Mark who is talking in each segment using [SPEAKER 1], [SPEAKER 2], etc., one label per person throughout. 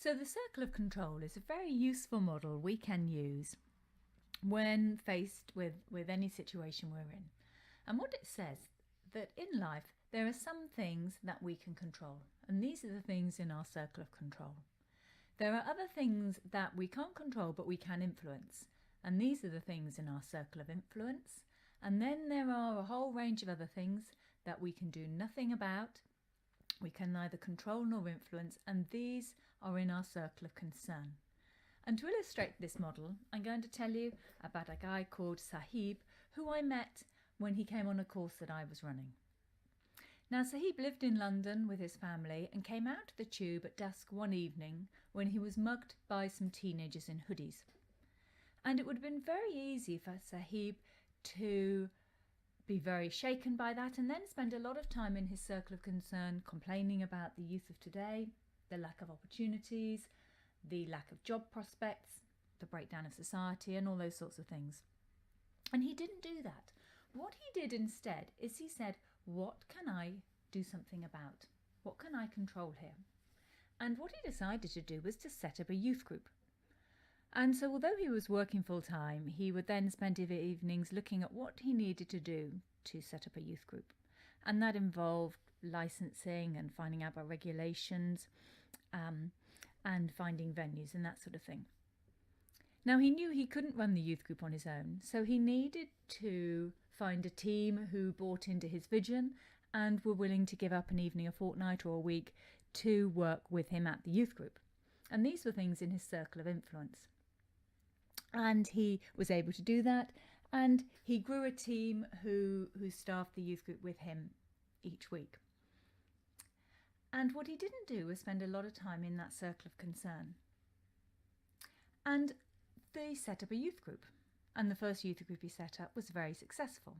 [SPEAKER 1] So the circle of control is a very useful model we can use when faced with any situation we're in. And what it says that in life there are some things that we can control, and these are the things in our circle of control. There are other things that we can't control but we can influence, and these are the things in our circle of influence. And then there are a whole range of other things that we can do nothing about, we can neither control nor influence, and these are in our circle of concern. And to illustrate this model, I'm going to tell you about a guy called Sahib, who I met when he came on a course that I was running. Now, Sahib lived in London with his family and came out of the tube at dusk one evening when he was mugged by some teenagers in hoodies. And it would have been very easy for Sahib to be very shaken by that and then spend a lot of time in his circle of concern complaining about the youth of today, the lack of opportunities, the lack of job prospects, the breakdown of society, and all those sorts of things. And he didn't do that. What he did instead is he said, what can I do something about? What can I control here? And what he decided to do was to set up a youth group. And so although he was working full time, he would then spend his evenings looking at what he needed to do to set up a youth group. And that involved licensing and finding out about regulations and finding venues and that sort of thing. Now, he knew he couldn't run the youth group on his own, so he needed to find a team who bought into his vision and were willing to give up an evening, a fortnight or a week to work with him at the youth group. And these were things in his circle of influence. And he was able to do that, and he grew a team who staffed the youth group with him each week. And what he didn't do was spend a lot of time in that circle of concern. And they set up a youth group, and the first youth group he set up was very successful.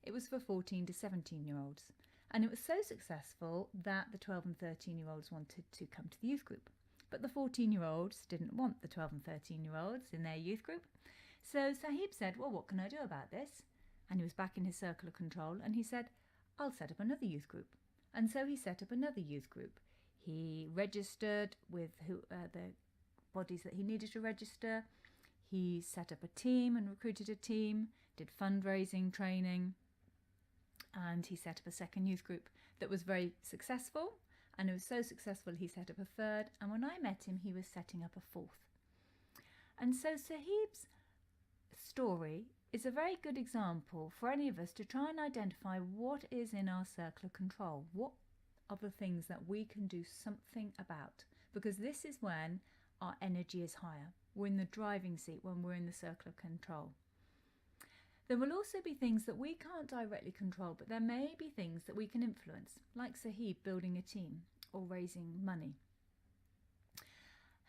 [SPEAKER 1] It was for 14 to 17-year-olds, and it was so successful that the 12 and 13-year-olds wanted to come to the youth group. But the 14-year-olds didn't want the 12 and 13-year-olds in their youth group. So Sahib said, well, what can I do about this? And he was back in his circle of control, and he said, I'll set up another youth group. And so he set up another youth group. He registered with the bodies that he needed to register. He set up a team and recruited a team, did fundraising training, and he set up a second youth group that was very successful. And it was so successful he set up a third, and when I met him he was setting up a fourth. And so Sahib's story is a very good example for any of us to try and identify what is in our circle of control. What are the things that we can do something about? Because this is when our energy is higher. We're in the driving seat when we're in the circle of control. There will also be things that we can't directly control, but there may be things that we can influence, like Sahib building a team or raising money.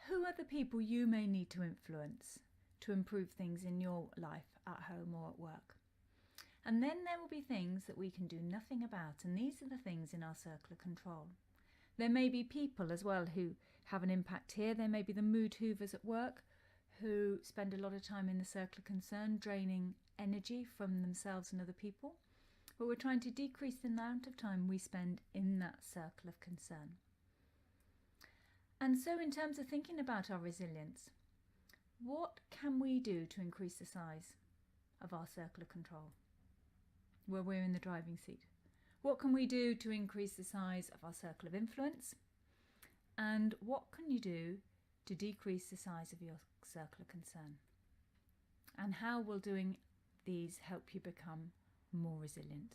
[SPEAKER 1] Who are the people you may need to influence to improve things in your life at home or at work? And then there will be things that we can do nothing about, and these are the things in our circle of control. There may be people as well who have an impact here. There may be the mood hoovers at work who spend a lot of time in the circle of concern, draining energy from themselves and other people. But we're trying to decrease the amount of time we spend in that circle of concern. And so in terms of thinking about our resilience, what can we do to increase the size of our circle of control where we're in the driving seat? What can we do to increase the size of our circle of influence? And what can you do to decrease the size of your circle of concern? And how will doing these help you become more resilient?